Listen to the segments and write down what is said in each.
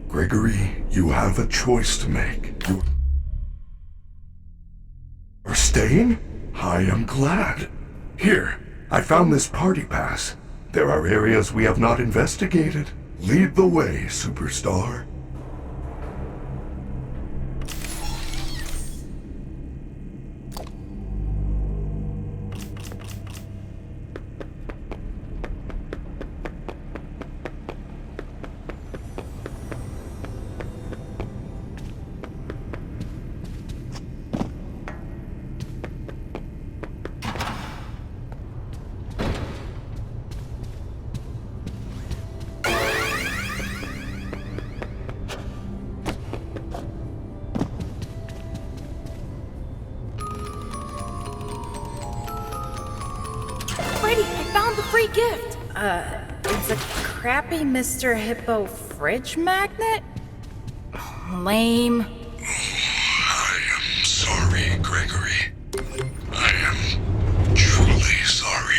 Gregory, you have a choice to make. You are staying? I am glad. Here, I found this party pass. There are areas we have not investigated. Lead the way, superstar. Freddy, I found the free gift! It's a crappy Mr. Hippo fridge magnet? Lame. I am sorry, Gregory. I am truly sorry.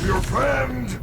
Your friend!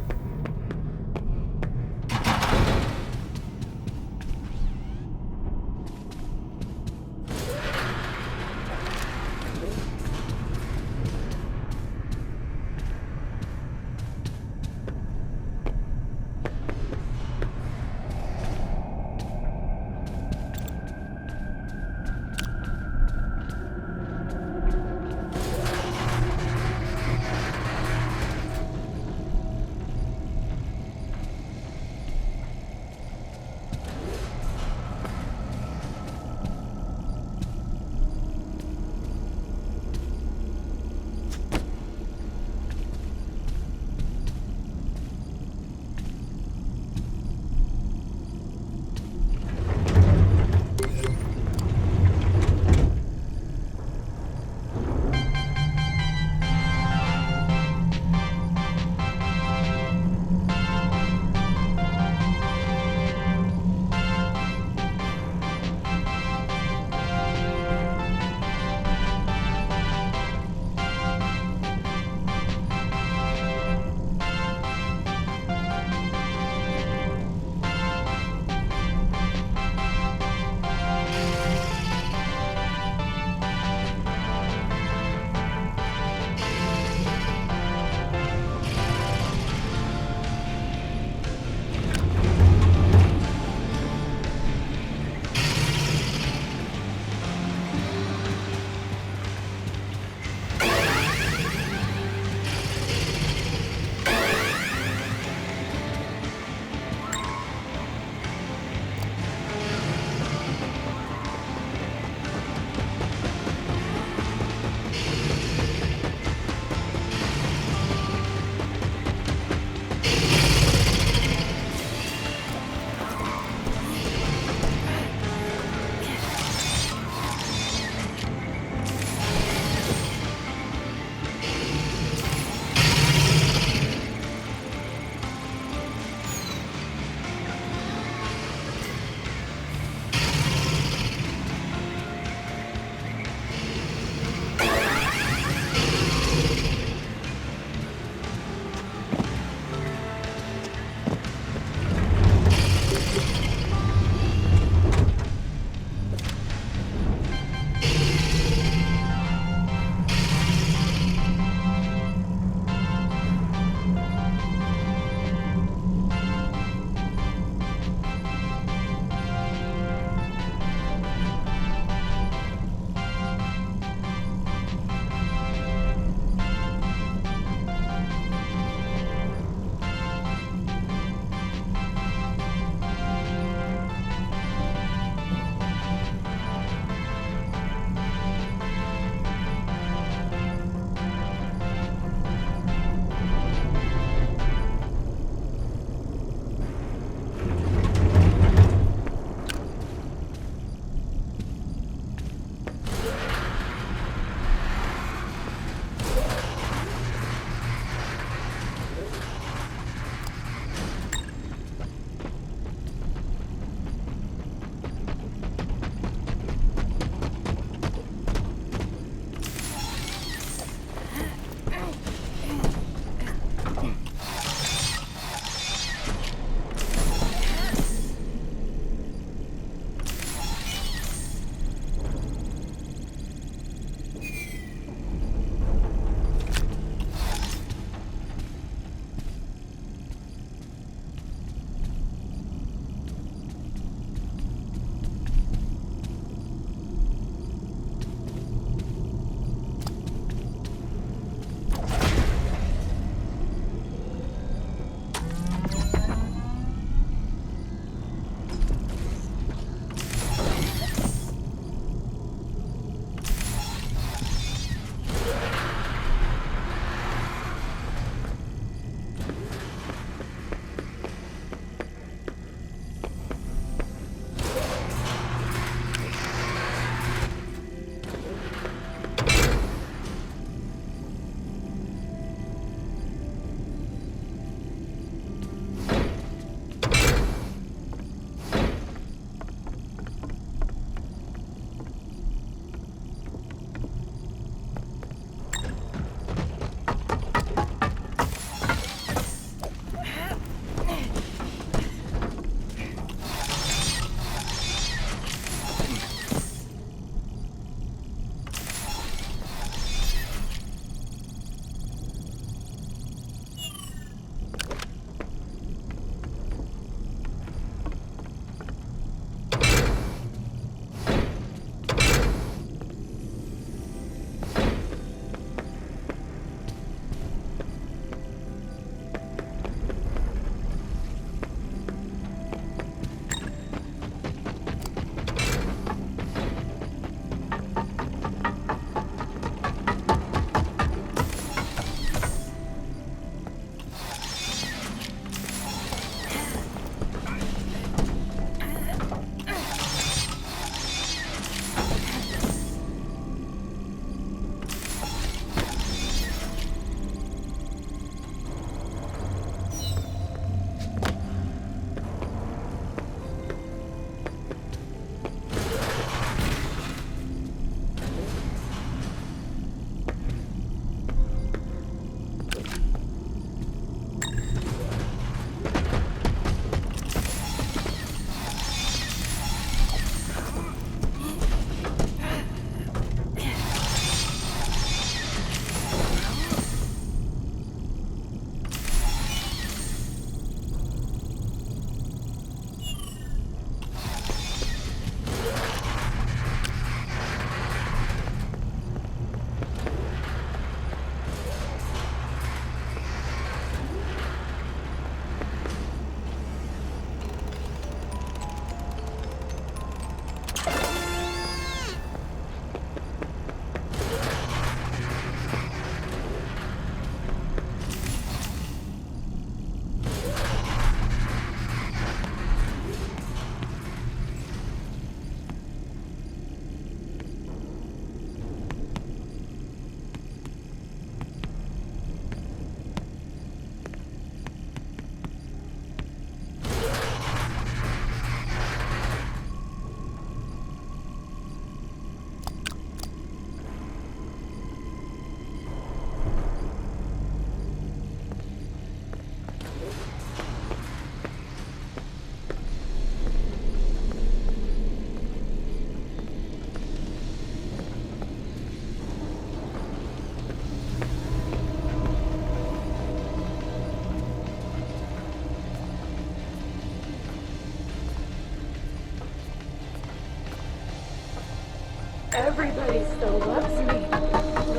Everybody still loves me,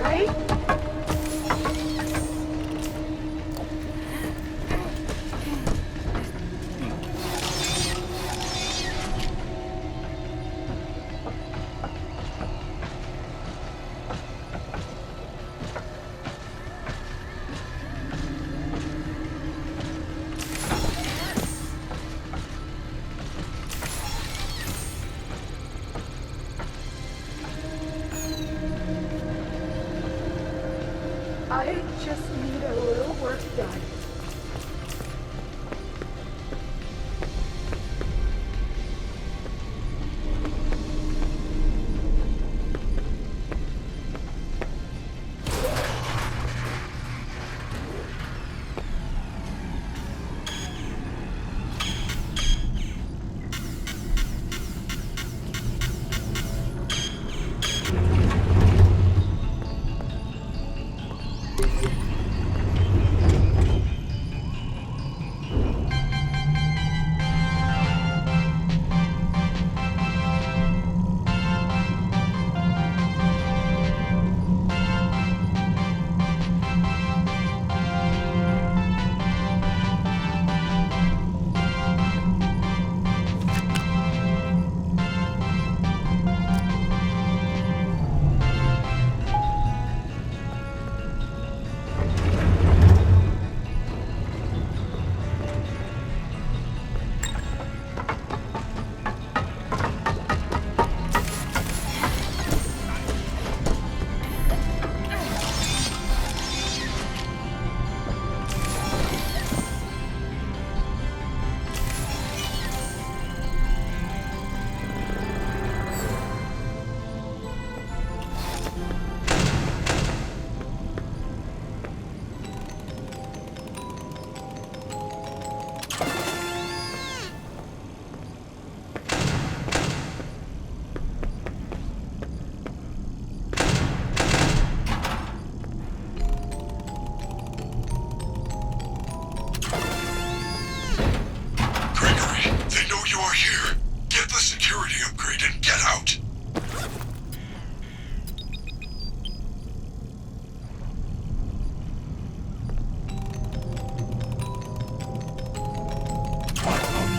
right? I just need a little work done.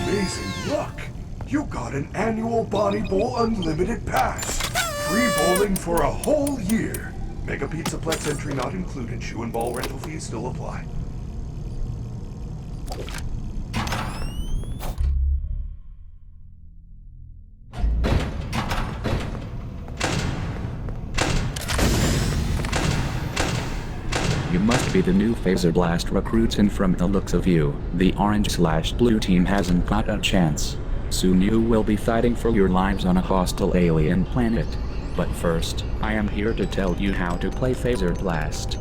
Amazing luck! You got an annual Bonnie Bowl Unlimited Pass. Free bowling for a whole year. Mega Pizzaplex entry not included. Shoe and ball rental fees still apply. You must be the new Phaser Blast recruits, and from the looks of you, the orange/blue team hasn't got a chance. Soon you will be fighting for your lives on a hostile alien planet. But first, I am here to tell you how to play Phaser Blast.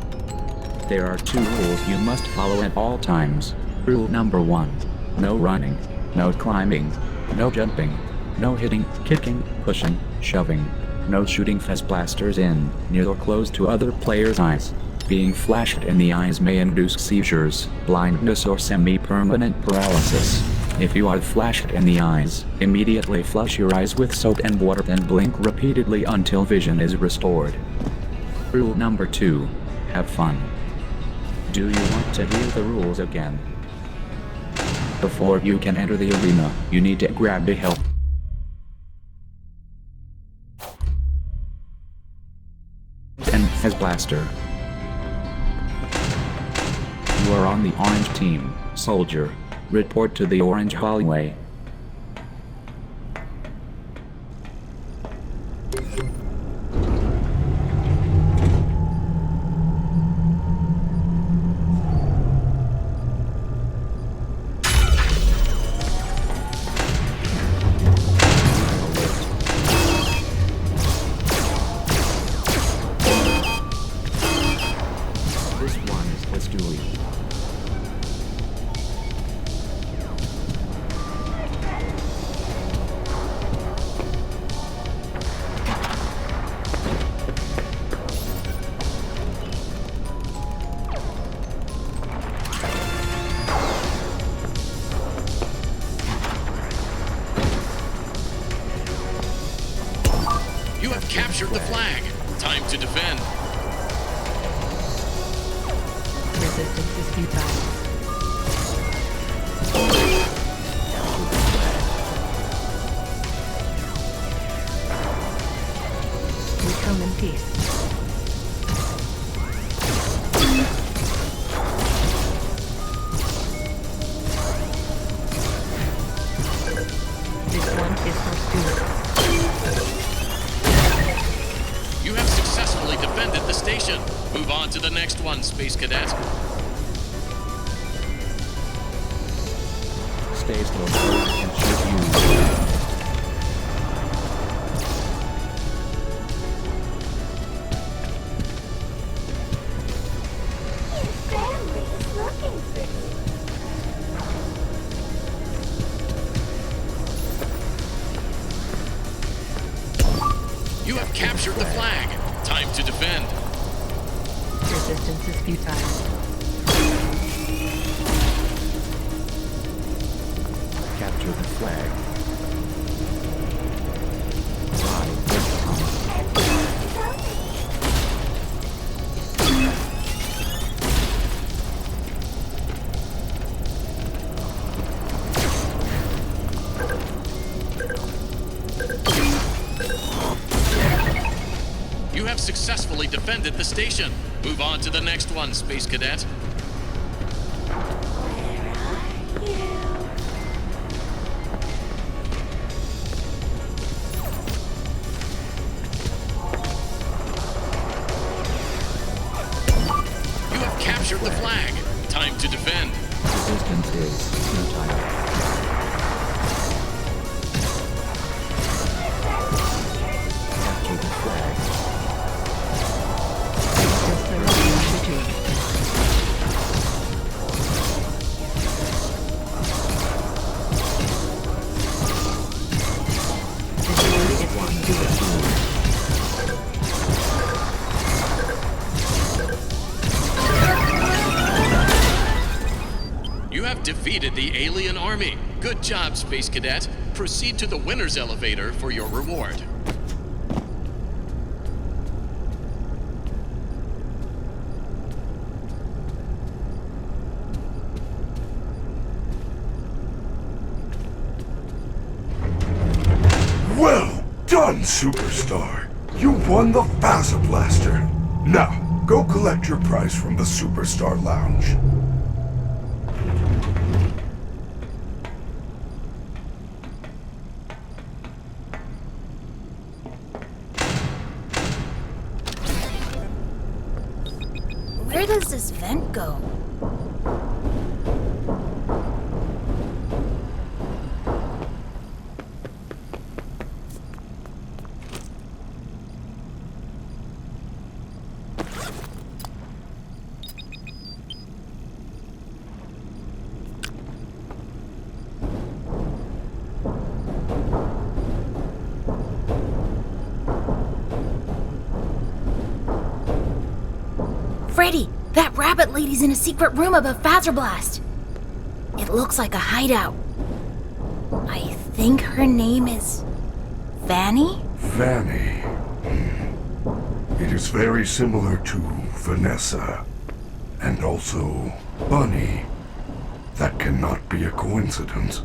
There are 2 rules you must follow at all times. Rule number 1. No running, no climbing, no jumping, no hitting, kicking, pushing, shoving, no shooting Phase blasters in, near or close to other players' eyes. Being flashed in the eyes may induce seizures, blindness or semi-permanent paralysis. If you are flashed in the eyes, immediately flush your eyes with soap and water, then blink repeatedly until vision is restored. Rule number 2. Have fun. Do you want to hear the rules again? Before you can enter the arena, you need to grab a help and Phase blaster. You are on the orange team, soldier. Report to the orange hallway. This one is for Stewie. the flag. Time to defend. Resistance is futile. We come in peace. This one is for Stuart. You have successfully defended the station. Move on to the next one, Space Cadet. Stay still and shoot you. Family's looking for you. You have captured the flag. Time to defend. Resistance is futile. Capture the flag. Fly this time. You have successfully defended the station. Move on to the next one, Space Cadet. You have captured the flag. Time to defend. Resistance is futile. Capture the flag. You have defeated the alien army. Good job, Space Cadet. Proceed to the winner's elevator for your reward. Well done, Superstar! You won the Pizzaplex. Now, go collect your prize from the Superstar Lounge. Where does this vent go? Freddy, that rabbit lady's in a secret room above Pizzaplex. It looks like a hideout. I think her name is Vanny? Vanny. It is very similar to Vanessa. And also Bunny. That cannot be a coincidence.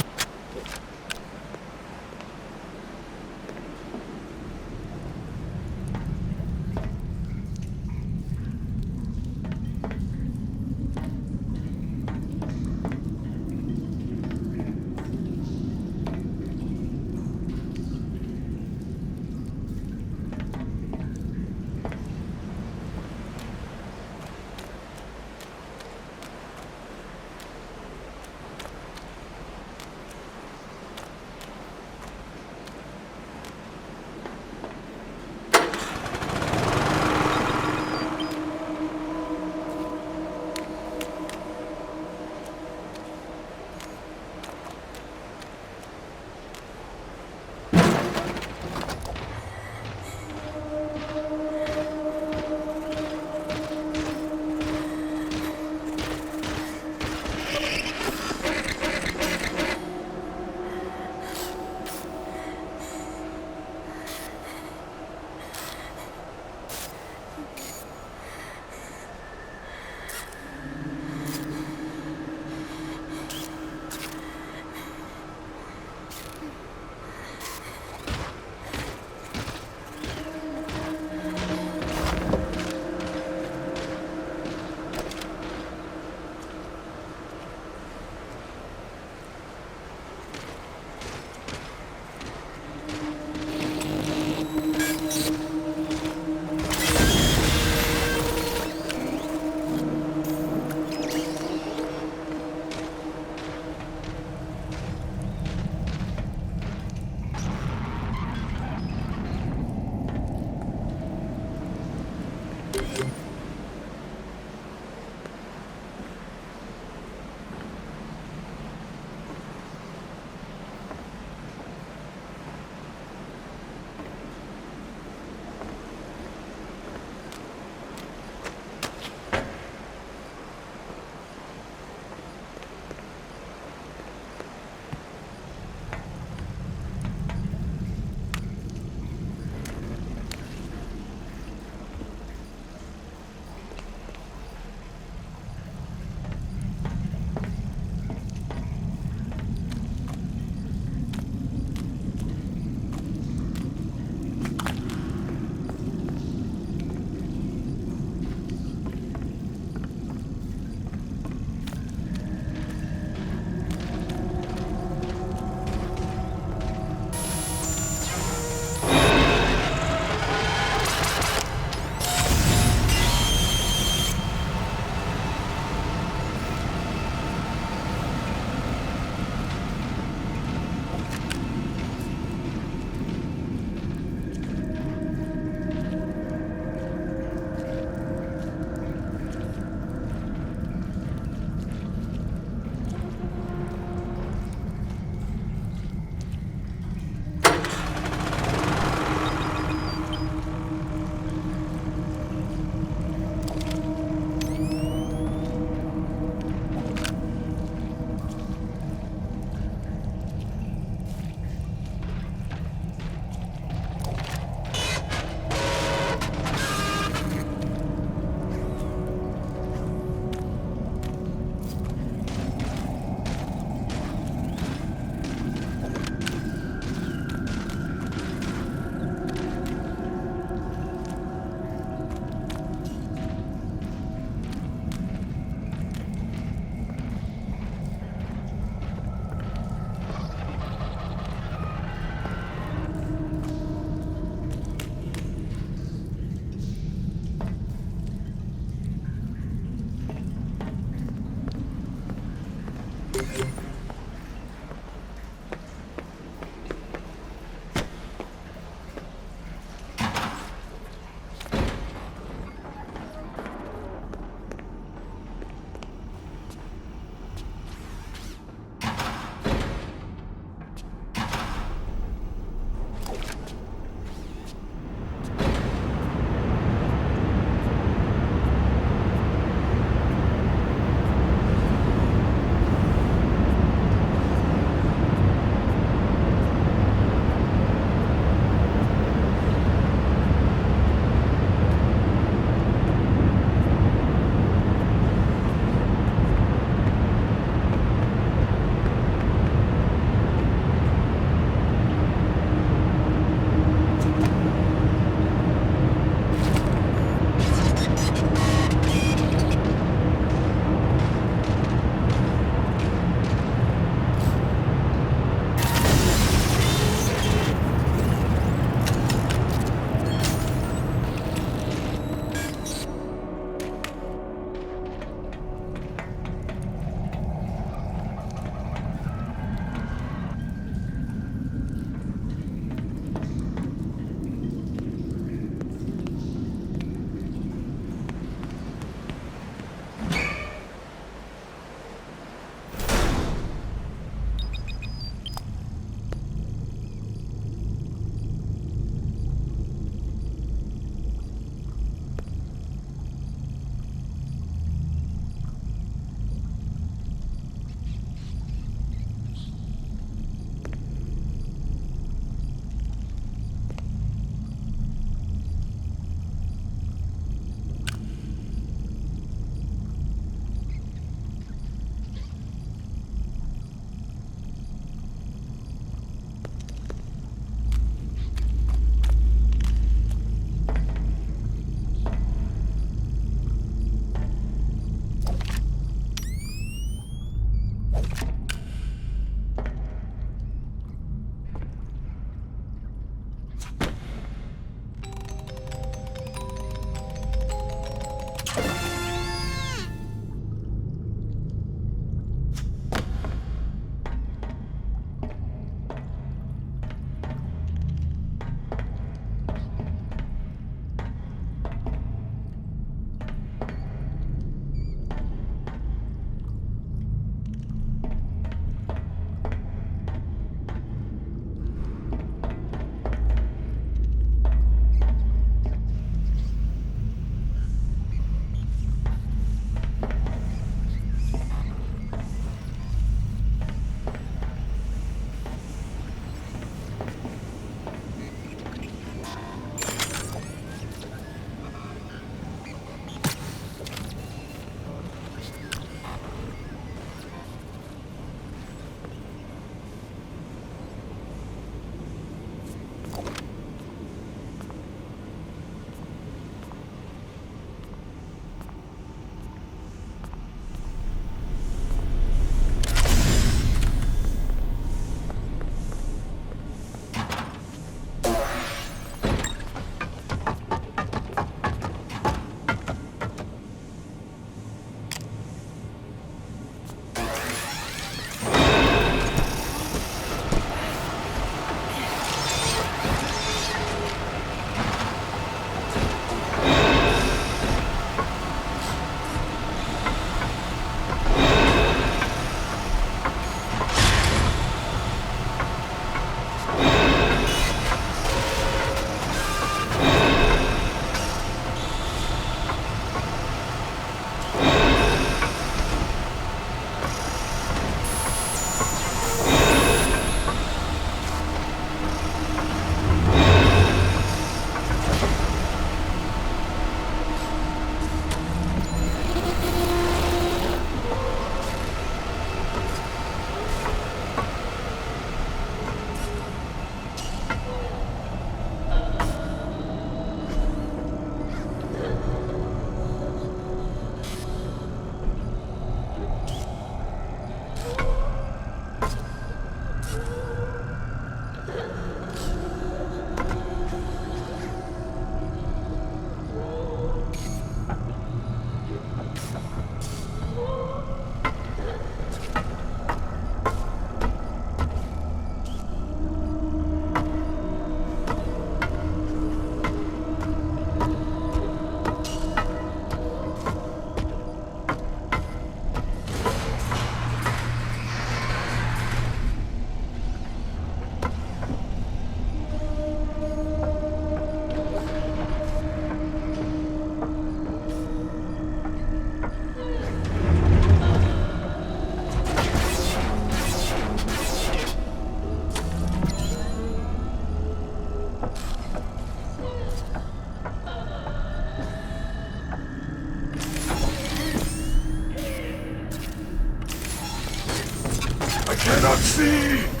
cannot see!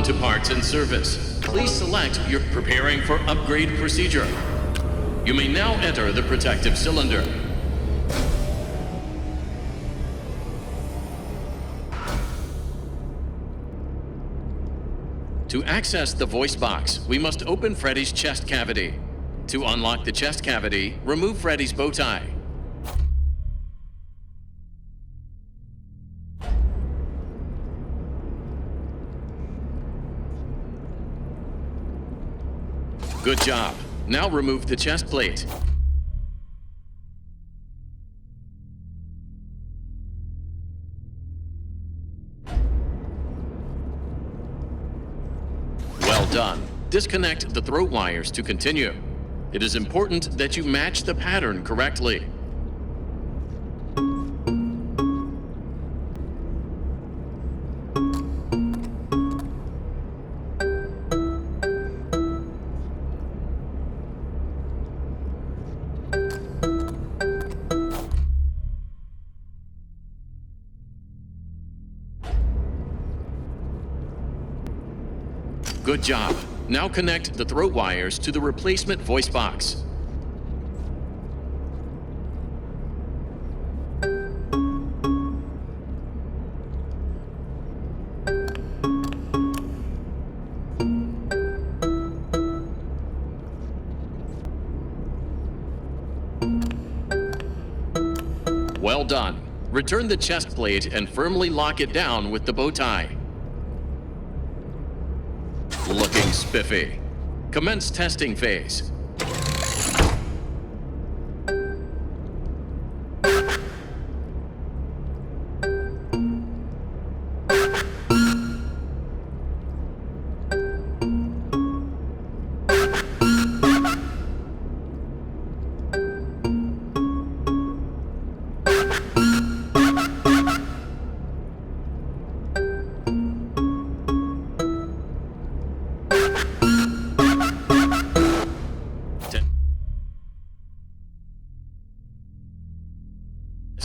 Welcome to Parts and Service. Please select your preparing for upgrade procedure. You may now enter the protective cylinder. To access the voice box, we must open Freddy's chest cavity. To unlock the chest cavity, remove Freddy's bow tie. Good job. Now remove the chest plate. Well done. Disconnect the throat wires to continue. It is important that you match the pattern correctly. Good job. Now connect the throat wires to the replacement voice box. Well done. Return the chest plate and firmly lock it down with the bow tie. Looking spiffy. Commence testing phase.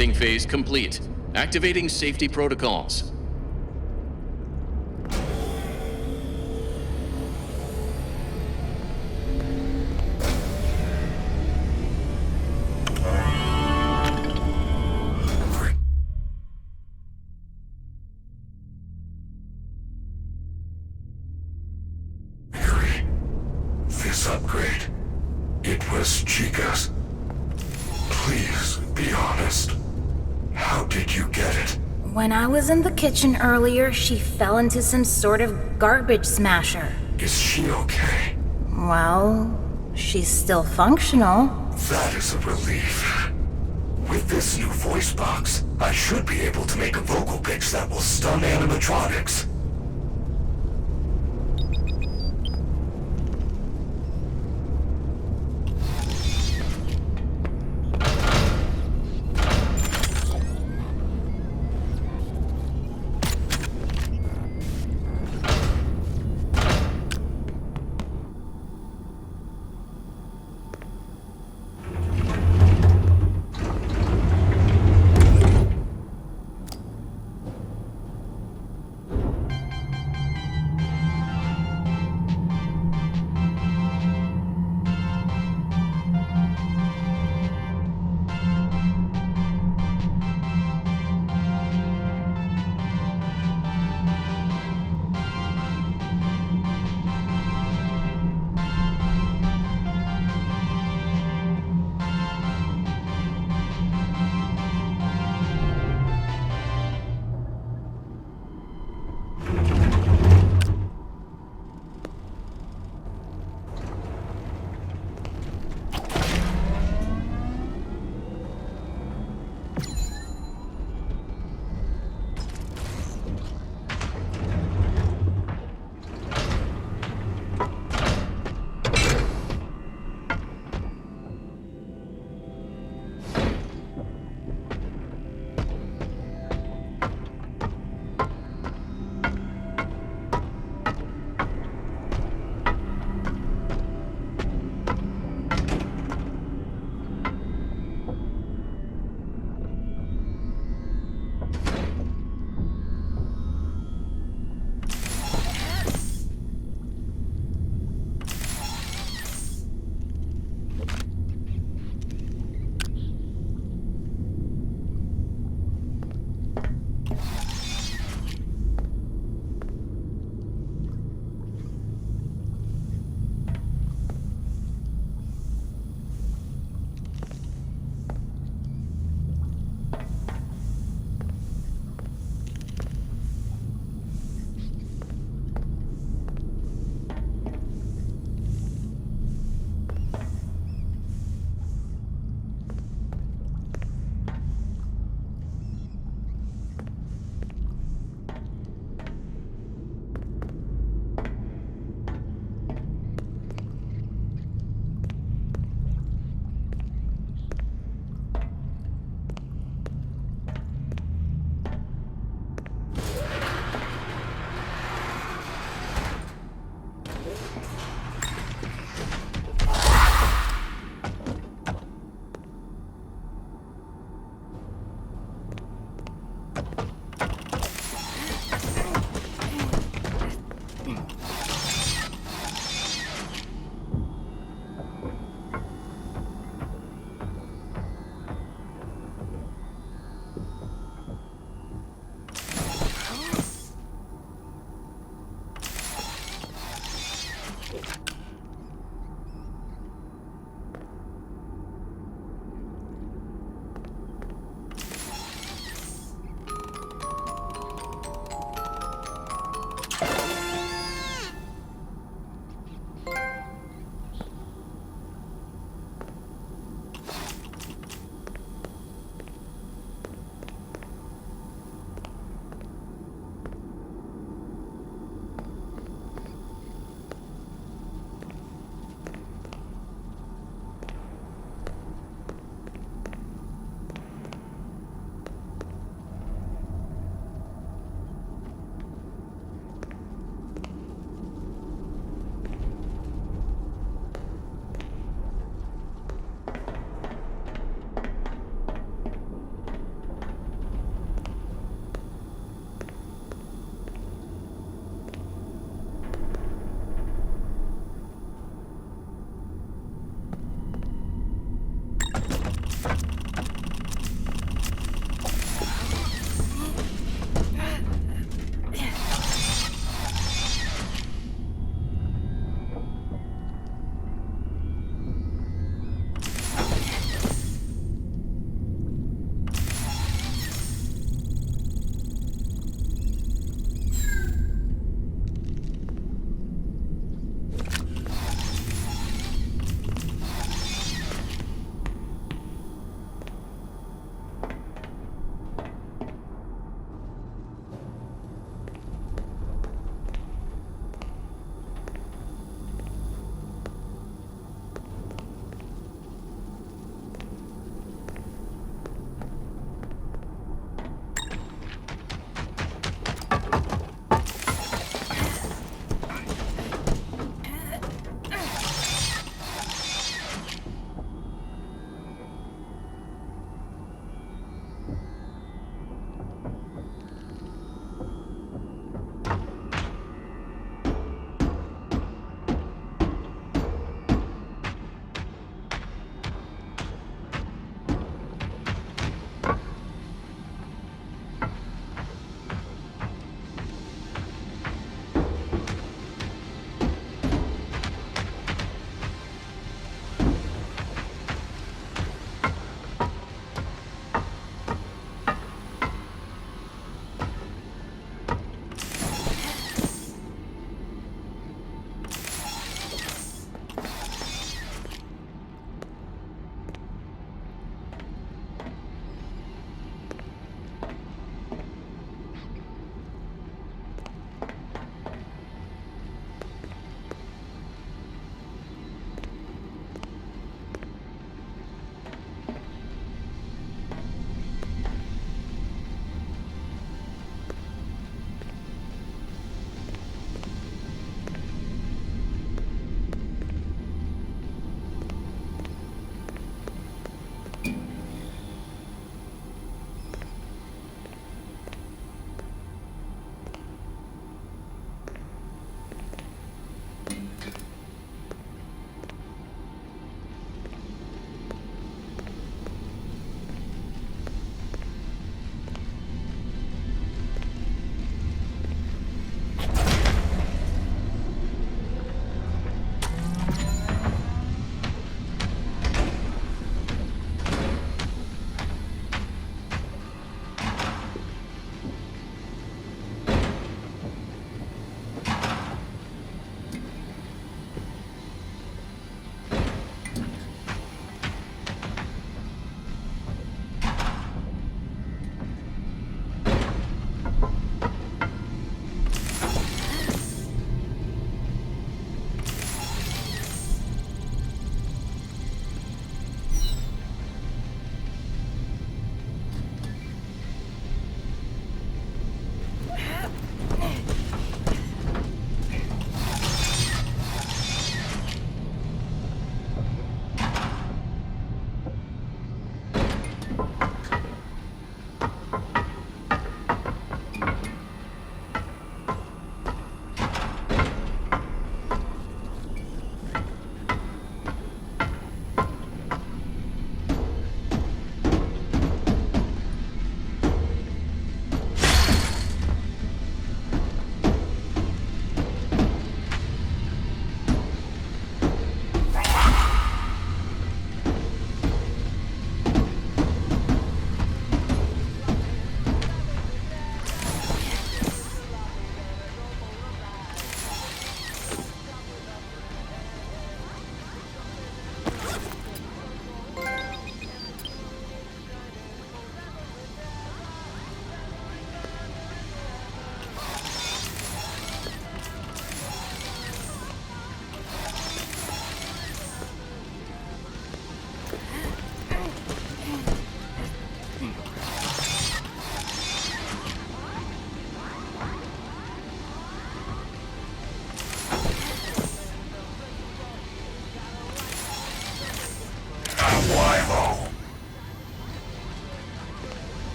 Testing phase complete. Activating safety protocols. This upgrade, it was Chica's. Please be honest. How did you get it? When I was in the kitchen earlier, she fell into some sort of garbage smasher. Is she okay? Well, she's still functional. That is a relief. With this new voice box, I should be able to make a vocal pitch that will stun animatronics.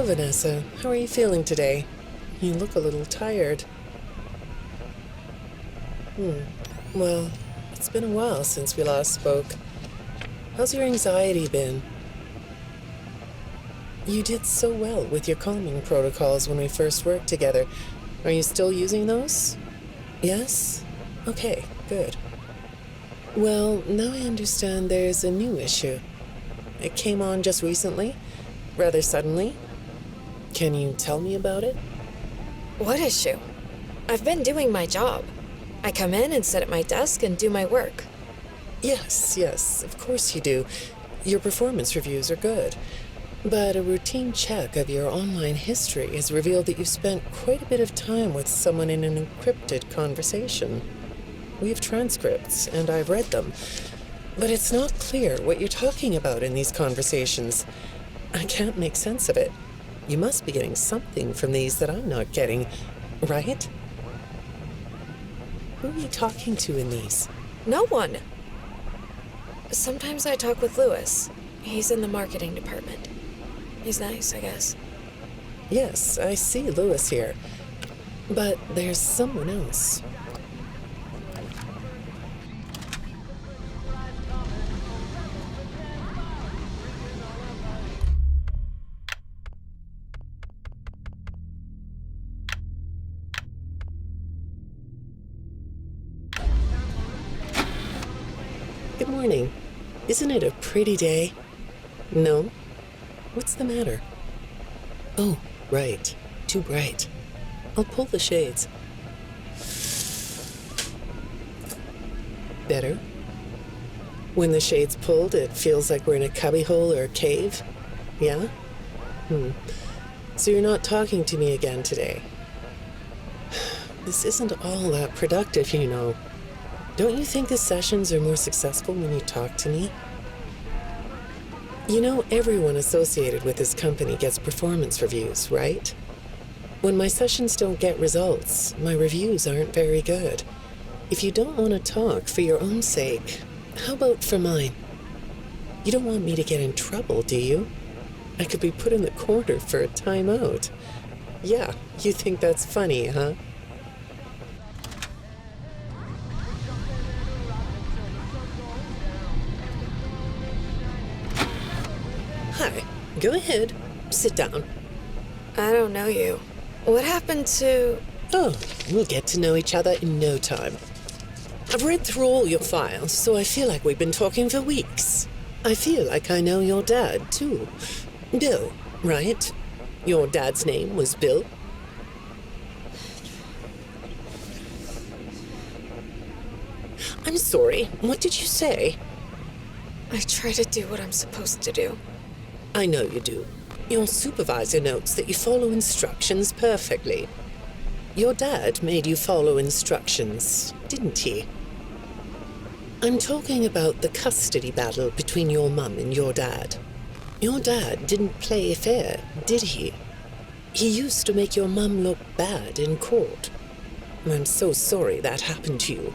Hello, Vanessa. How are you feeling today? You look a little tired. Well, it's been a while since we last spoke. How's your anxiety been? You did so well with your calming protocols when we first worked together. Are you still using those? Yes? Okay, good. Well, now I understand there's a new issue. It came on just recently, rather suddenly. Can you tell me about it? What issue? I've been doing my job. I come in and sit at my desk and do my work. Yes, of course you do. Your performance reviews are good. But a routine check of your online history has revealed that you've spent quite a bit of time with someone in an encrypted conversation. We have transcripts, and I've read them. But it's not clear what you're talking about in these conversations. I can't make sense of it. You must be getting something from these that I'm not getting, right? Who are you talking to in these? No one. Sometimes I talk with Lewis. He's in the marketing department. He's nice, I guess. Yes, I see Lewis here. But there's someone else. Good morning. Isn't it a pretty day? No? What's the matter? Oh, right. Too bright. I'll pull the shades. Better? When the shade's pulled, it feels like we're in a cubbyhole or a cave? Yeah? So you're not talking to me again today. This isn't all that productive, you know. Don't you think the sessions are more successful when you talk to me? You know, everyone associated with this company gets performance reviews, right? When my sessions don't get results, my reviews aren't very good. If you don't want to talk for your own sake, how about for mine? You don't want me to get in trouble, do you? I could be put in the corner for a timeout. Yeah, you think that's funny, huh? Hi, go ahead. Sit down. I don't know you. What happened to... Oh, we'll get to know each other in no time. I've read through all your files, so I feel like we've been talking for weeks. I feel like I know your dad, too. Bill, right? Your dad's name was Bill? I'm sorry, what did you say? I try to do what I'm supposed to do. I know you do. Your supervisor notes that you follow instructions perfectly. Your dad made you follow instructions, didn't he? I'm talking about the custody battle between your mum and your dad. Your dad didn't play fair, did he? He used to make your mum look bad in court. I'm so sorry that happened to you.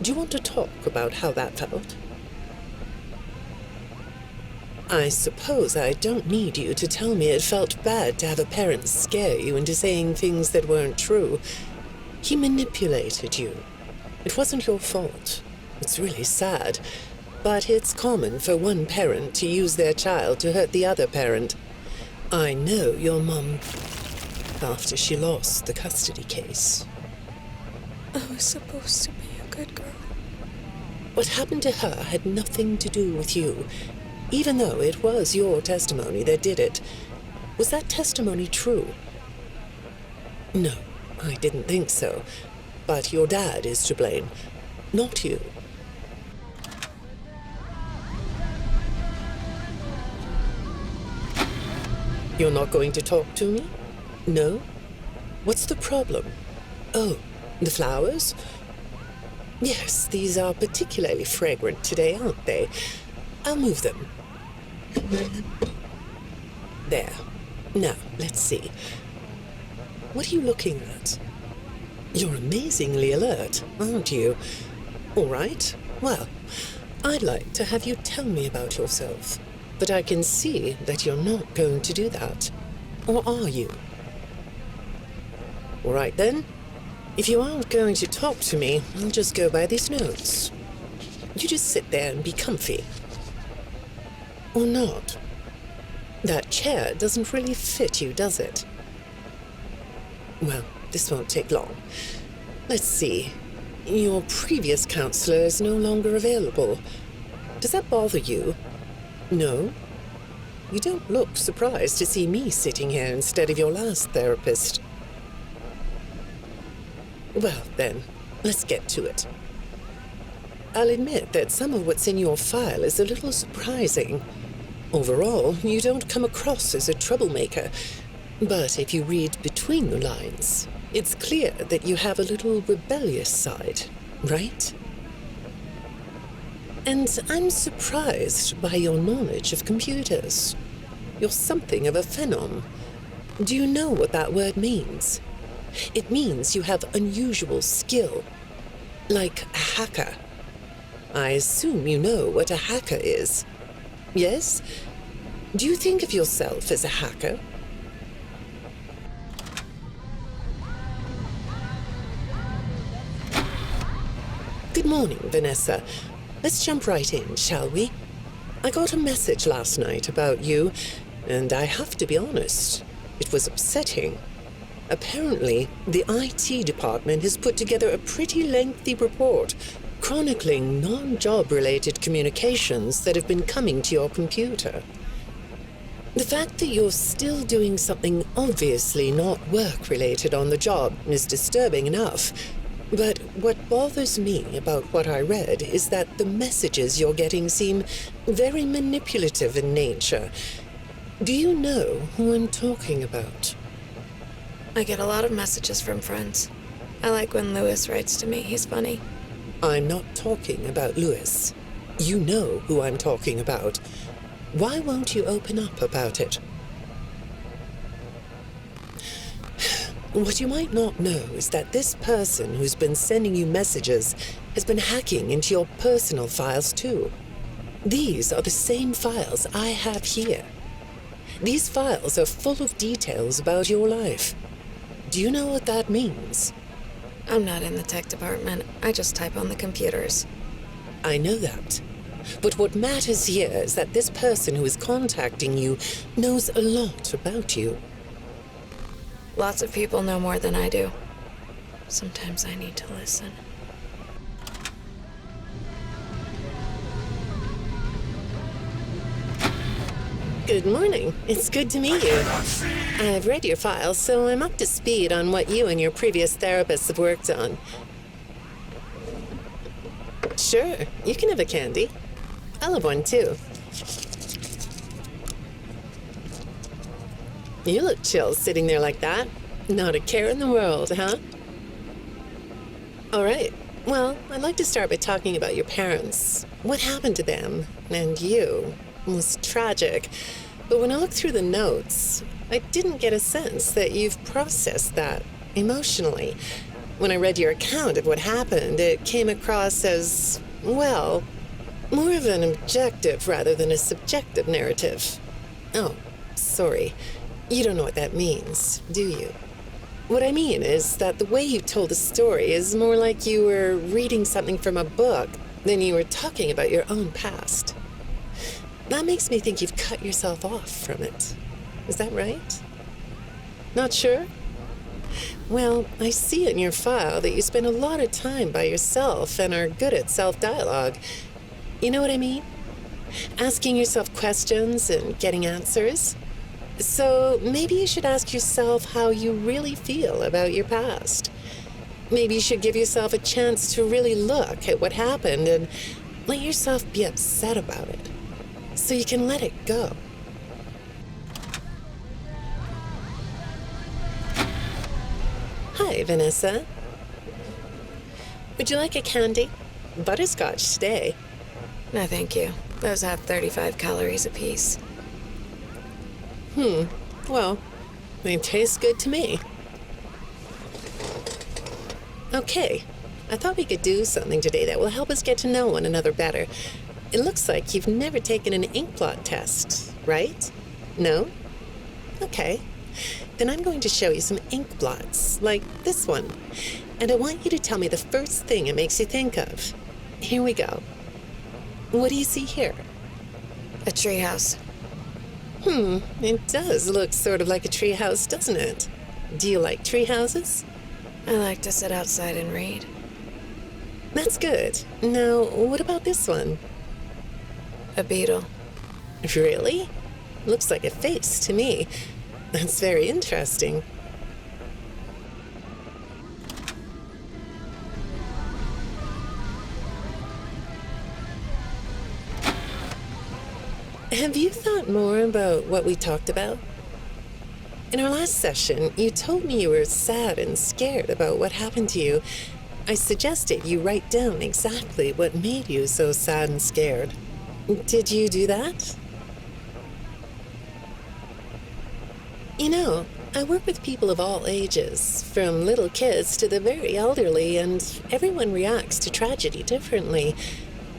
Do you want to talk about how that felt? I suppose I don't need you to tell me it felt bad to have a parent scare you into saying things that weren't true. He manipulated you. It wasn't your fault. It's really sad, but it's common for one parent to use their child to hurt the other parent. I know your mum, after she lost the custody case. I was supposed to be a good girl. What happened to her had nothing to do with you. Even though it was your testimony that did it. Was that testimony true? No, I didn't think so. But your dad is to blame, not you. You're not going to talk to me? No? What's the problem? Oh, the flowers? Yes, these are particularly fragrant today, aren't they? I'll move them. There. Now, let's see. What are you looking at? You're amazingly alert, aren't you? All right. Well, I'd like to have you tell me about yourself. But I can see that you're not going to do that. Or are you? All right then. If you aren't going to talk to me, I'll just go by these notes. You just sit there and be comfy. Or not. That chair doesn't really fit you, does it? Well, this won't take long. Let's see. Your previous counselor is no longer available. Does that bother you? No? You don't look surprised to see me sitting here instead of your last therapist. Well, then, let's get to it. I'll admit that some of what's in your file is a little surprising. Overall, you don't come across as a troublemaker. But if you read between the lines, it's clear that you have a little rebellious side, right? And I'm surprised by your knowledge of computers. You're something of a phenom. Do you know what that word means? It means you have unusual skill, like a hacker. I assume you know what a hacker is. Yes? Do you think of yourself as a hacker? Good morning, Vanessa. Let's jump right in, shall we? I got a message last night about you, and I have to be honest, it was upsetting. Apparently, the IT department has put together a pretty lengthy report chronicling non-job-related communications that have been coming to your computer. The fact that you're still doing something obviously not work-related on the job is disturbing enough, but what bothers me about what I read is that the messages you're getting seem very manipulative in nature. Do you know who I'm talking about? I get a lot of messages from friends. I like when Lewis writes to me. He's funny. I'm not talking about Lewis. You know who I'm talking about. Why won't you open up about it? What you might not know is that this person who's been sending you messages has been hacking into your personal files too. These are the same files I have here. These files are full of details about your life. Do you know what that means? I'm not in the tech department. I just type on the computers. I know that. But what matters here is that this person who is contacting you knows a lot about you. Lots of people know more than I do. Sometimes I need to listen. Good morning. It's good to meet you. I've read your file, so I'm up to speed on what you and your previous therapists have worked on. Sure, you can have a candy. I'll have one too. You look chill sitting there like that. Not a care in the world, huh? All right. Well, I'd like to start by talking about your parents. What happened to them and you? It was tragic. But when I looked through the notes, I didn't get a sense that you've processed that emotionally. When I read your account of what happened, it came across as, well, more of an objective rather than a subjective narrative. Oh, sorry. You don't know what that means, do you? What I mean is that the way you told the story is more like you were reading something from a book than you were talking about your own past. That makes me think you've cut yourself off from it. Is that right? Not sure? Well, I see in your file that you spend a lot of time by yourself and are good at self-dialogue. You know what I mean? Asking yourself questions and getting answers. So maybe you should ask yourself how you really feel about your past. Maybe you should give yourself a chance to really look at what happened and let yourself be upset about it, so you can let it go. Hi, Vanessa. Would you like a candy? Butterscotch today. No, thank you. Those have 35 calories apiece. Well, they taste good to me. Okay, I thought we could do something today that will help us get to know one another better. It looks like you've never taken an ink blot test, right? No? Okay, Then I'm going to show you some ink blots, like this one. And I want you to tell me the first thing it makes you think of. Here we go. What do you see here? A treehouse. It does look sort of like a treehouse, doesn't it? Do you like treehouses? I like to sit outside and read. That's good. Now, what about this one? A beetle. Really? Looks like a face to me. That's very interesting. Have you thought more about what we talked about? In our last session, you told me you were sad and scared about what happened to you. I suggested you write down exactly what made you so sad and scared. Did you do that? You know, I work with people of all ages, from little kids to the very elderly, and everyone reacts to tragedy differently.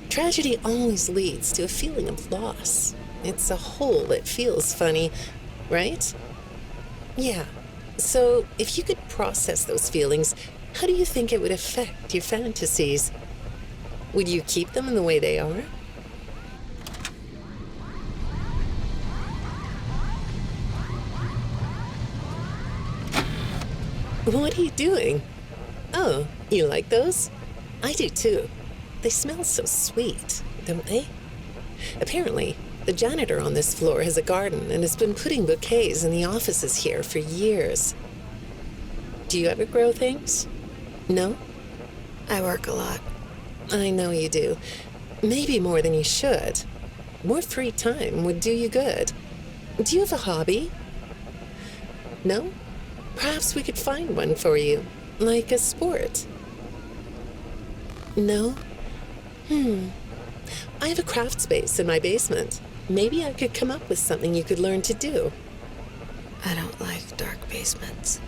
Tragedy always leads to a feeling of loss. It's a hole that feels funny, right? Yeah. So, if you could process those feelings, how do you think it would affect your fantasies? Would you keep them in the way they are? What are you doing? Oh, you like those? I do too. They smell so sweet, don't they? Apparently, the janitor on this floor has a garden and has been putting bouquets in the offices here for years. Do you ever grow things? No? I work a lot. I know you do. Maybe more than you should. More free time would do you good. Do you have a hobby? No? Perhaps we could find one for you, like a sport. No? I have a craft space in my basement. Maybe I could come up with something you could learn to do. I don't like dark basements.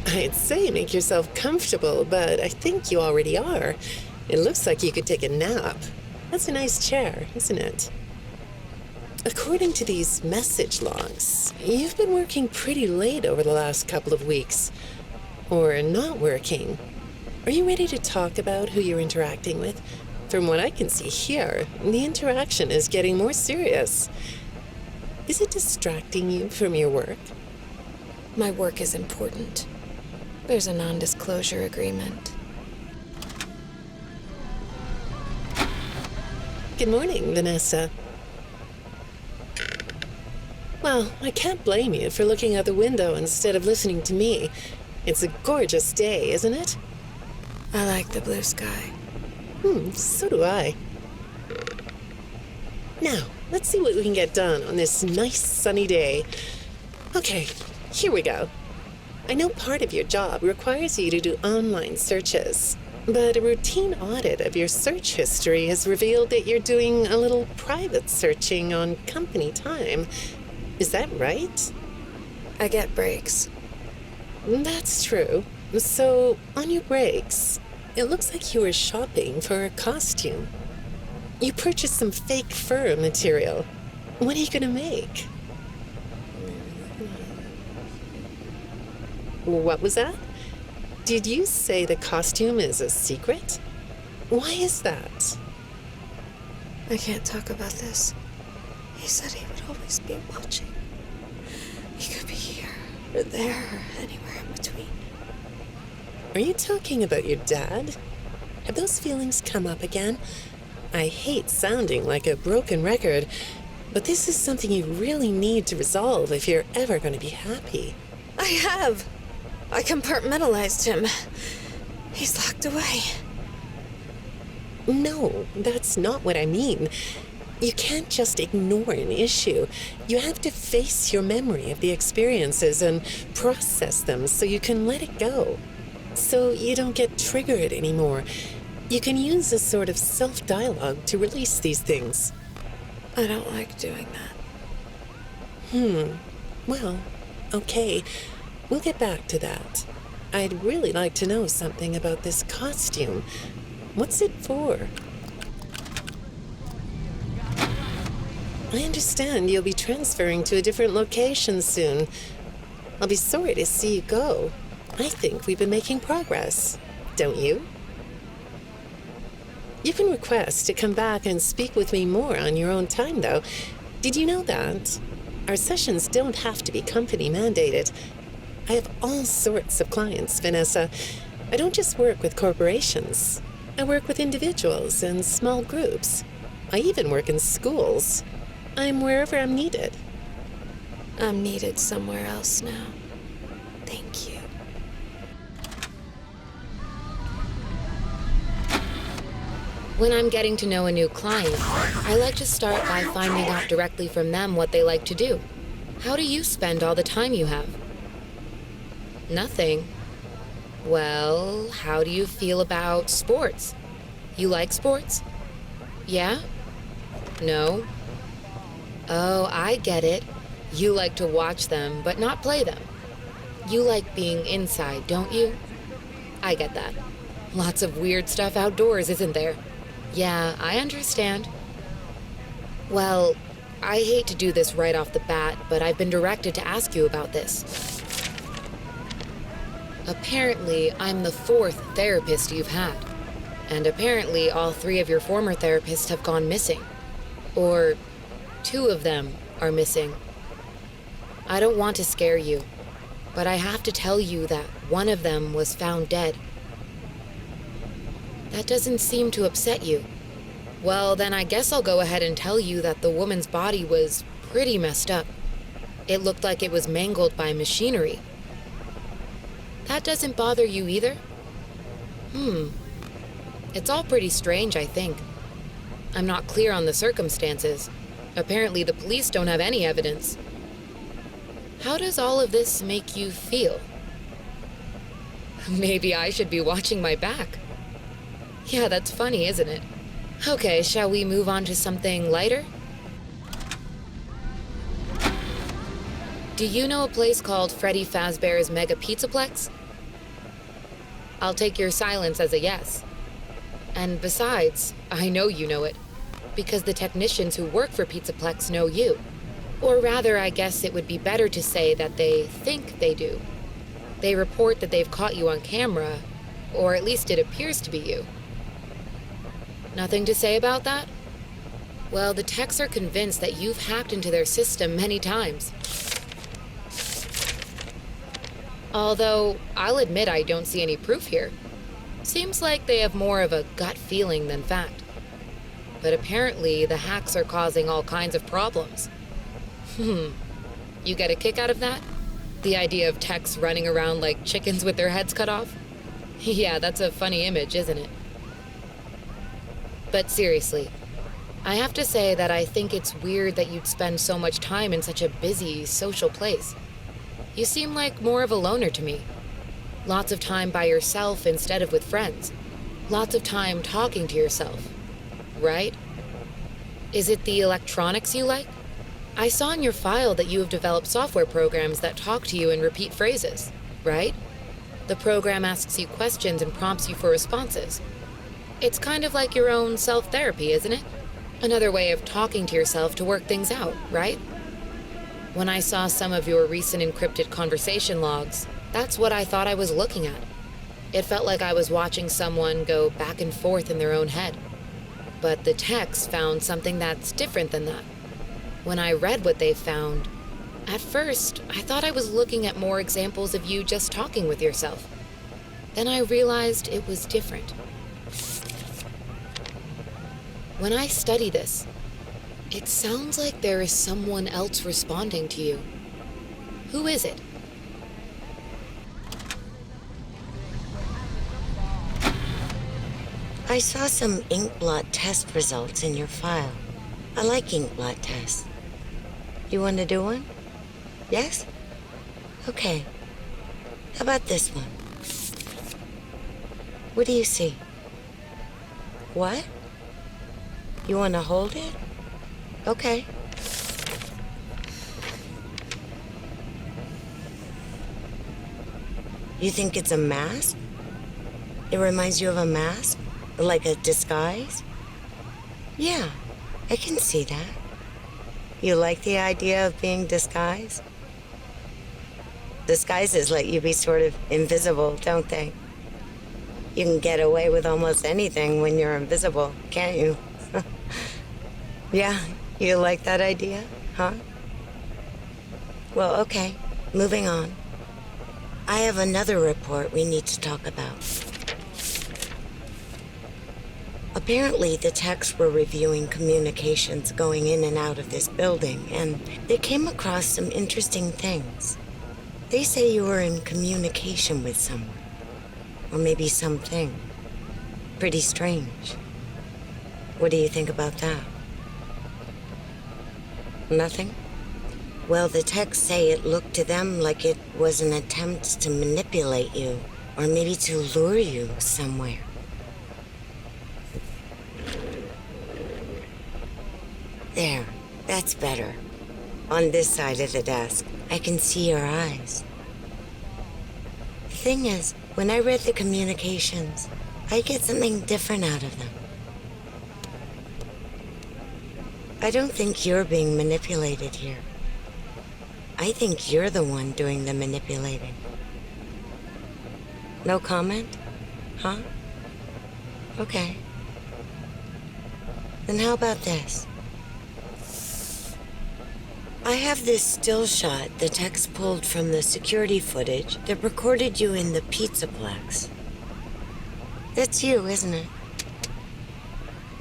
I'd say make yourself comfortable, but I think you already are. It looks like you could take a nap. That's a nice chair, isn't it? According to these message logs, you've been working pretty late over the last couple of weeks. Or not working. Are you ready to talk about who you're interacting with? From what I can see here, the interaction is getting more serious. Is it distracting you from your work? My work is important. There's a non-disclosure agreement. Good morning, Vanessa. Well, I can't blame you for looking out the window instead of listening to me. It's a gorgeous day, isn't it? I like the blue sky. So do I. Now, let's see what we can get done on this nice sunny day. Okay, here we go. I know part of your job requires you to do online searches, but a routine audit of your search history has revealed that you're doing a little private searching on company time. Is that right? I get breaks. That's true. So, on your breaks, it looks like you were shopping for a costume. You purchased some fake fur material. What are you gonna make? What was that? Did you say the costume is a secret? Why is that? I can't talk about this. He said he would always be watching. He could be here, or there, or anywhere in between. Are you talking about your dad? Have those feelings come up again? I hate sounding like a broken record, but this is something you really need to resolve if you're ever going to be happy. I have. I compartmentalized him. He's locked away. No, that's not what I mean. You can't just ignore an issue. You have to face your memory of the experiences and process them so you can let it go. So you don't get triggered anymore. You can use a sort of self-dialogue to release these things. I don't like doing that. Well, okay. We'll get back to that. I'd really like to know something about this costume. What's it for? I understand you'll be transferring to a different location soon. I'll be sorry to see you go. I think we've been making progress, don't you? You can request to come back and speak with me more on your own time, though. Did you know that? Our sessions don't have to be company mandated. I have all sorts of clients, Vanessa. I don't just work with corporations. I work with individuals and small groups. I even work in schools. I'm wherever I'm needed. I'm needed somewhere else now. Thank you. When I'm getting to know a new client, I like to start by finding out directly from them what they like to do. How do you spend all the time you have? Nothing. Well, how do you feel about sports? You like sports? Yeah? No? Oh, I get it. You like to watch them, but not play them. You like being inside, don't you? I get that. Lots of weird stuff outdoors, isn't there? Yeah, I understand. Well, I hate to do this right off the bat, but I've been directed to ask you about this. Apparently, I'm the 4th therapist you've had. And apparently, all 3 of your former therapists have gone missing. Or 2 of them are missing. I don't want to scare you, but I have to tell you that one of them was found dead. That doesn't seem to upset you. Well, then I guess I'll go ahead and tell you that the woman's body was pretty messed up. It looked like it was mangled by machinery. That doesn't bother you either? It's all pretty strange, I think. I'm not clear on the circumstances. Apparently the police don't have any evidence. How does all of this make you feel? Maybe I should be watching my back. Yeah, that's funny, isn't it? Okay, shall we move on to something lighter? Do you know a place called Freddy Fazbear's Mega Pizzaplex? I'll take your silence as a yes. And besides, I know you know it, because the technicians who work for Pizzaplex know you. Or rather, I guess it would be better to say that they think they do. They report that they've caught you on camera, or at least it appears to be you. Nothing to say about that? Well, the techs are convinced that you've hacked into their system many times. Although, I'll admit I don't see any proof here. Seems like they have more of a gut feeling than fact. But apparently, the hacks are causing all kinds of problems. You get a kick out of that? The idea of techs running around like chickens with their heads cut off? Yeah, that's a funny image, isn't it? But seriously, I have to say that I think it's weird that you'd spend so much time in such a busy, social place. You seem like more of a loner to me. Lots of time by yourself instead of with friends. Lots of time talking to yourself. Right? Is it the electronics you like? I saw in your file that you have developed software programs that talk to you in repeat phrases, right? The program asks you questions and prompts you for responses. It's kind of like your own self-therapy, isn't it? Another way of talking to yourself to work things out, right? When I saw some of your recent encrypted conversation logs, that's what I thought I was looking at. It felt like I was watching someone go back and forth in their own head. But the techs found something that's different than that. When I read what they found, at first, I thought I was looking at more examples of you just talking with yourself. Then I realized it was different. When I study this, it sounds like there is someone else responding to you. Who is it? I saw some ink blot test results in your file. I like ink blot tests. You want to do one? Yes? Okay. How about this one? What do you see? What? You want to hold it? Okay. You think it's a mask? It reminds you of a mask? Like a disguise? Yeah, I can see that. You like the idea of being disguised? Disguises let you be sort of invisible, don't they? You can get away with almost anything when you're invisible, can't you? Yeah, you like that idea, huh? Well, okay, moving on. I have another report we need to talk about. Apparently, the techs were reviewing communications going in and out of this building, and they came across some interesting things. They say you were in communication with someone, or maybe something. Pretty strange. What do you think about that? Nothing? Well, the techs say it looked to them like it was an attempt to manipulate you, or maybe to lure you somewhere. There, that's better. On this side of the desk, I can see your eyes. The thing is, when I read the communications, I get something different out of them. I don't think you're being manipulated here. I think you're the one doing the manipulating. No comment? Huh? Okay. Then how about this? I have this still shot the techs pulled from the security footage that recorded you in the Pizzaplex. That's you, isn't it?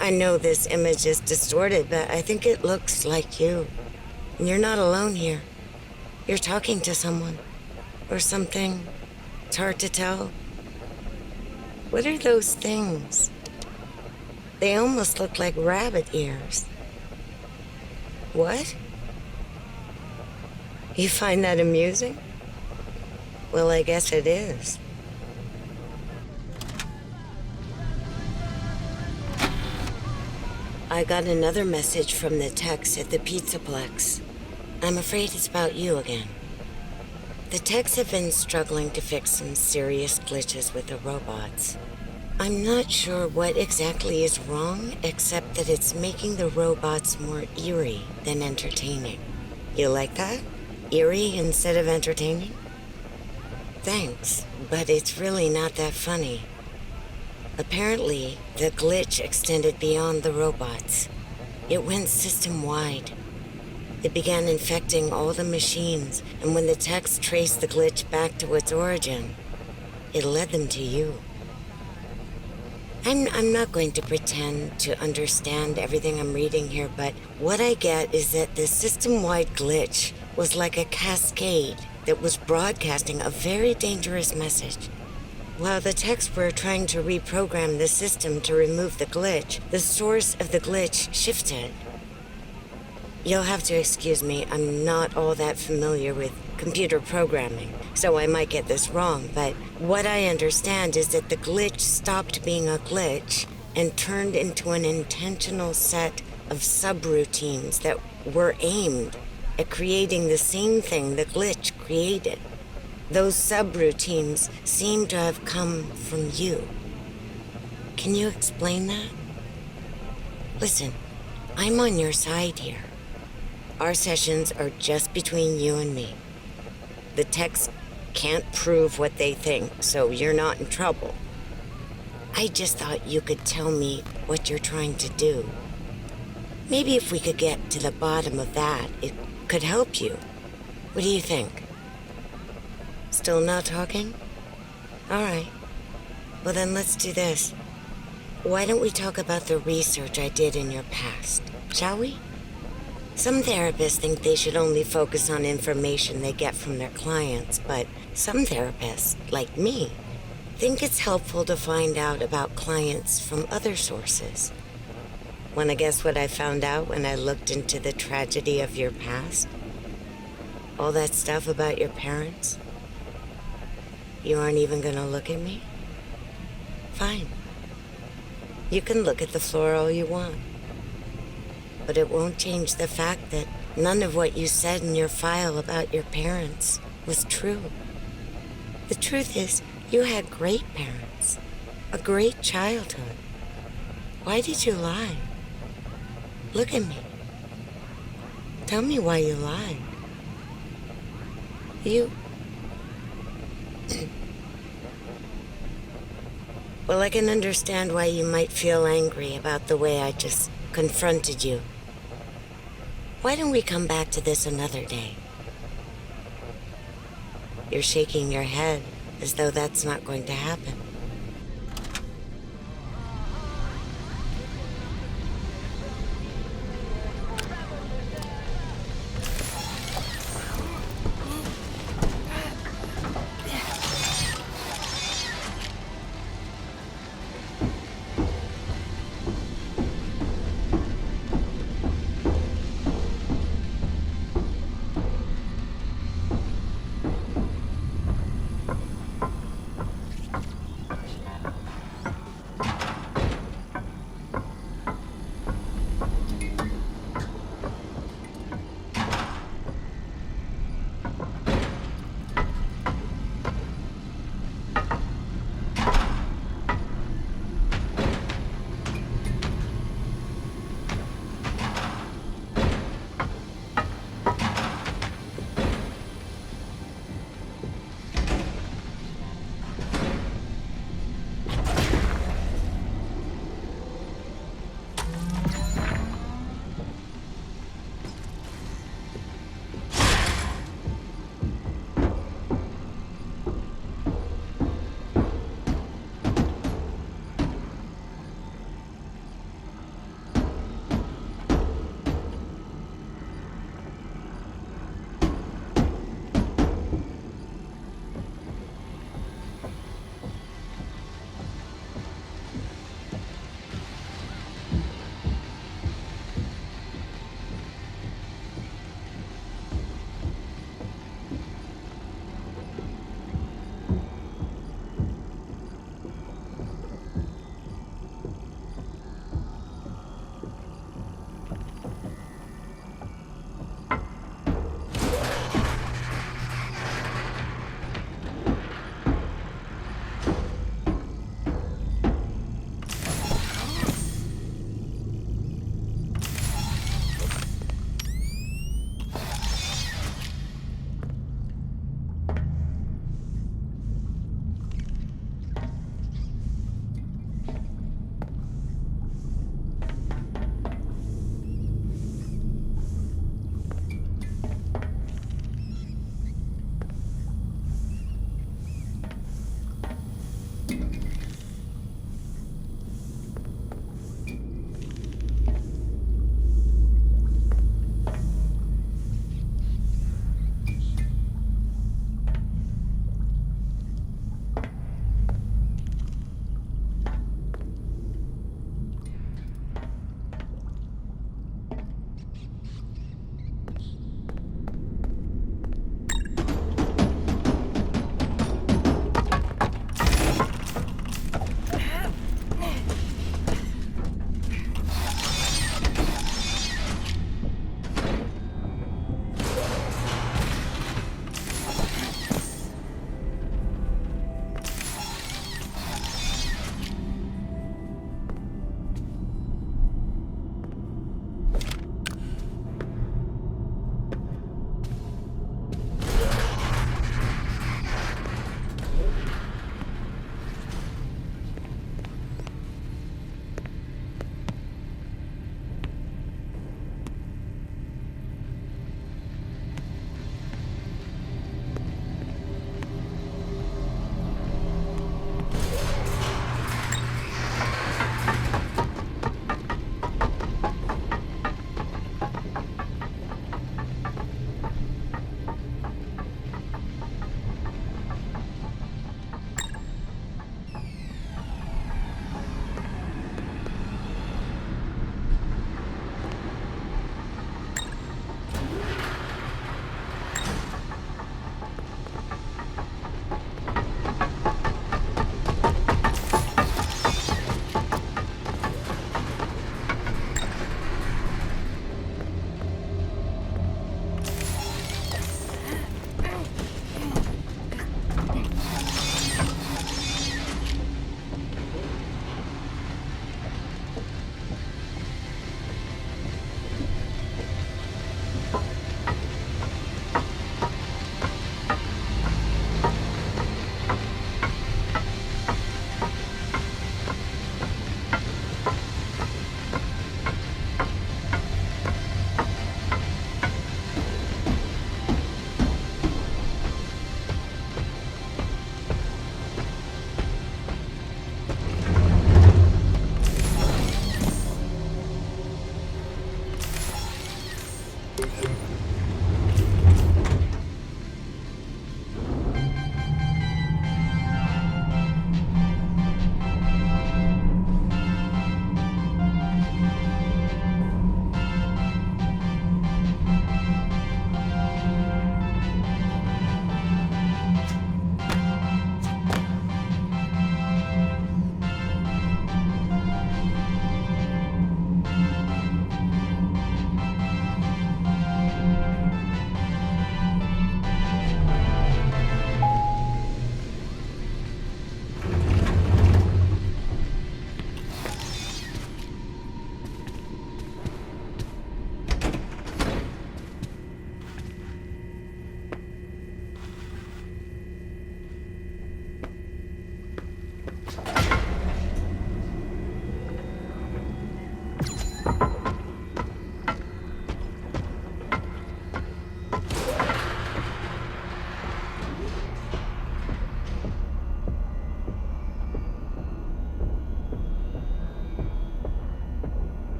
I know this image is distorted, but I think it looks like you. And you're not alone here. You're talking to someone. Or something. It's hard to tell. What are those things? They almost look like rabbit ears. What? You find that amusing? Well, I guess it is. I got another message from the techs at the Pizzaplex. I'm afraid it's about you again. The techs have been struggling to fix some serious glitches with the robots. I'm not sure what exactly is wrong, except that it's making the robots more eerie than entertaining. You like that? Eerie instead of entertaining? Thanks, but it's really not that funny. Apparently, the glitch extended beyond the robots. It went system-wide. It began infecting all the machines, and when the techs traced the glitch back to its origin, it led them to you. I'm not going to pretend to understand everything I'm reading here, but what I get is that the system-wide glitch was like a cascade that was broadcasting a very dangerous message. While the techs were trying to reprogram the system to remove the glitch, the source of the glitch shifted. You'll have to excuse me, I'm not all that familiar with computer programming, so I might get this wrong, but what I understand is that the glitch stopped being a glitch and turned into an intentional set of subroutines that were aimed at creating the same thing the glitch created. Those subroutines seem to have come from you. Can you explain that? Listen, I'm on your side here. Our sessions are just between you and me. The techs can't prove what they think, so you're not in trouble. I just thought you could tell me what you're trying to do. Maybe if we could get to the bottom of that, it could help you. What do you think? Still not talking? All right. Well, then let's do this. Why don't we talk about the research I did in your past, shall we? Some therapists think they should only focus on information they get from their clients, but some therapists, like me, think it's helpful to find out about clients from other sources. Want to guess what I found out when I looked into the tragedy of your past? All that stuff about your parents? You aren't even gonna look at me? Fine. You can look at the floor all you want. But it won't change the fact that none of what you said in your file about your parents was true. The truth is, you had great parents, a great childhood. Why did you lie? Look at me. Tell me why you lied. You... Well, I can understand why you might feel angry about the way I just confronted you. Why don't we come back to this another day? You're shaking your head as though that's not going to happen.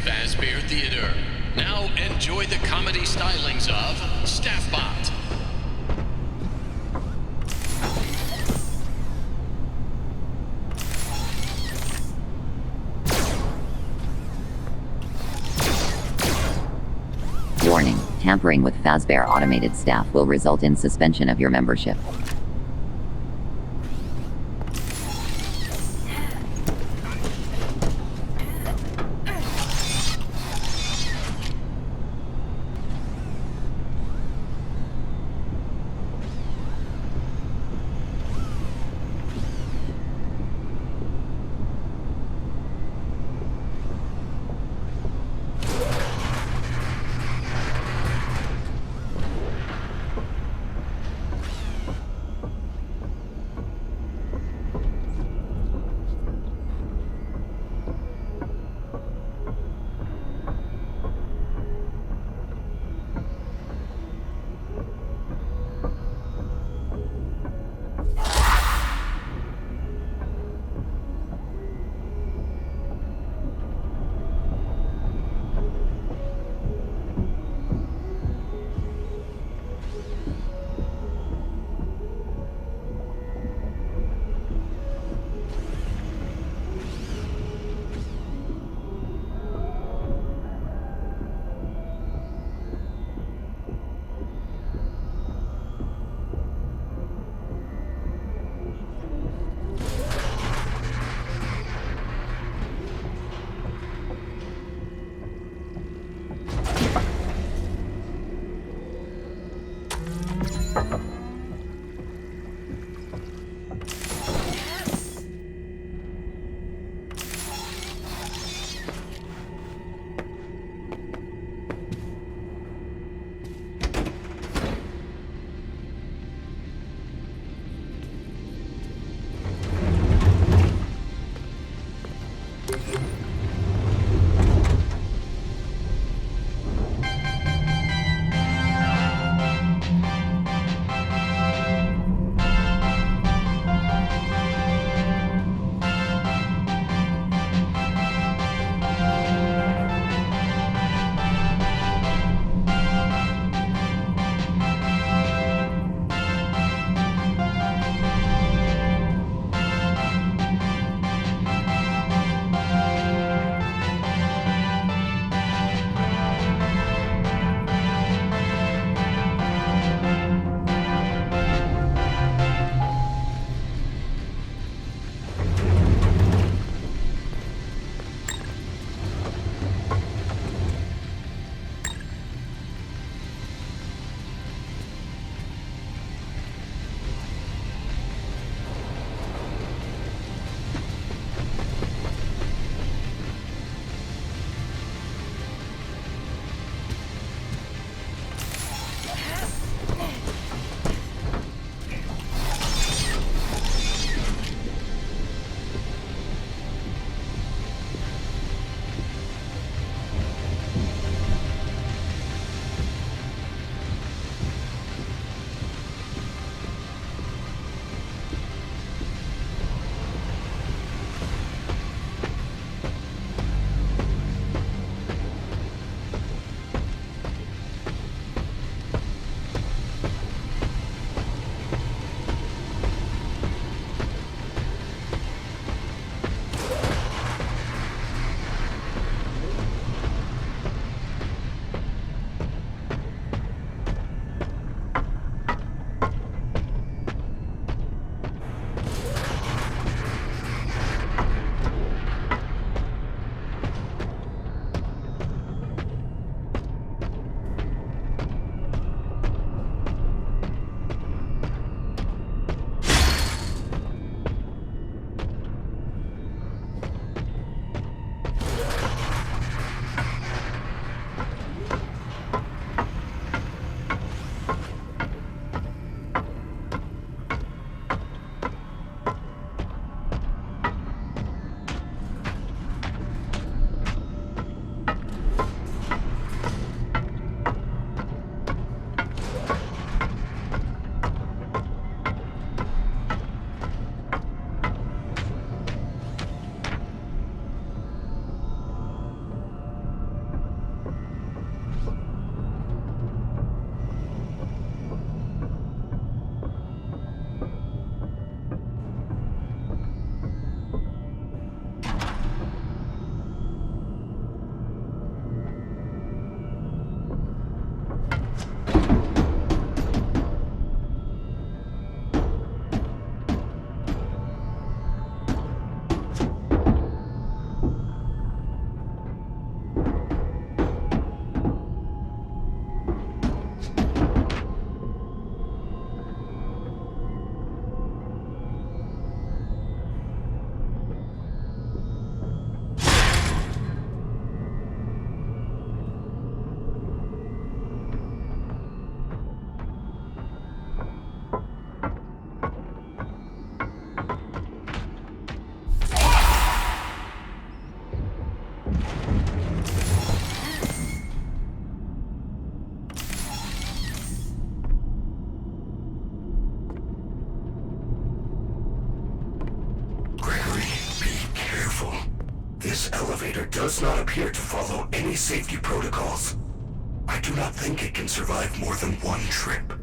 Fazbear Theater. Now enjoy the comedy stylings of Staffbot. Warning, tampering with Fazbear automated staff will result in suspension of your membership. This elevator does not appear to follow any safety protocols. I do not think it can survive more than one trip.